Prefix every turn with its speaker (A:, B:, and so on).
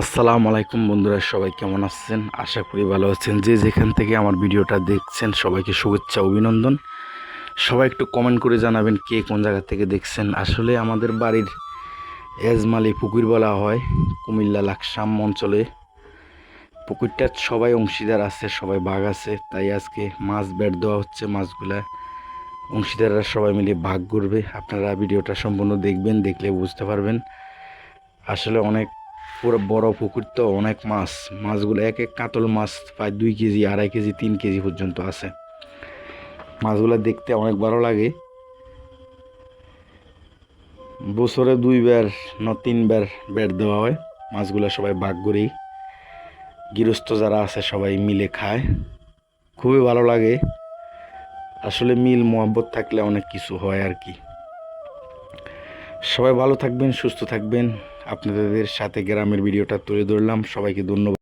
A: আসসালামু আলাইকুম বন্ধুরা, সবাই কেমন আছেন? আশা করি ভালো আছেন। যে যেখান থেকে আমার ভিডিওটা দেখছেন সবাইকে শুভেচ্ছা অভিনন্দন। সবাই একটু কমেন্ট করে জানাবেন কে কোন জায়গা থেকে দেখছেন। আসলে আমাদের বাড়ির এজমালি পুকুর বলা হয় কুমিল্লা লাকসাম অঞ্চলে। পুকুরটার সবাই অংশীদার আছে, সবাই ভাগ আছে, তাই আজকে মাছ বের দেওয়া হচ্ছে। মাছগুলা অংশীদাররা সবাই মিলে ভাগ করবে। আপনারা ভিডিওটা সম্পূর্ণ দেখবেন, দেখলে বুঝতে পারবেন। আসলে অনেক পুরো বড় পুকুর, তো অনেক মাছগুলো এক এক কাতল মাছ প্রায় 2 কেজি, 2.5 কেজি, 3 কেজি পর্যন্ত আছে। মাছগুলো দেখতে অনেক ভালো লাগে। বছরে 2 বার না 3 বার বের দেওয়া হয়। মাছগুলো সবাই ভাগ করেই গৃহস্থ যারা আছে সবাই মিলে খায়, খুবই ভালো লাগে। আসলে মিল মোহাব্বত থাকলে অনেক কিছু হয় আর কি। সবাই ভালো থাকবেন, সুস্থ থাকবেন। আপনাদের সাথে গ্রামের ভিডিওটা তুলে ধরলাম। সবাইকে ধন্যবাদ।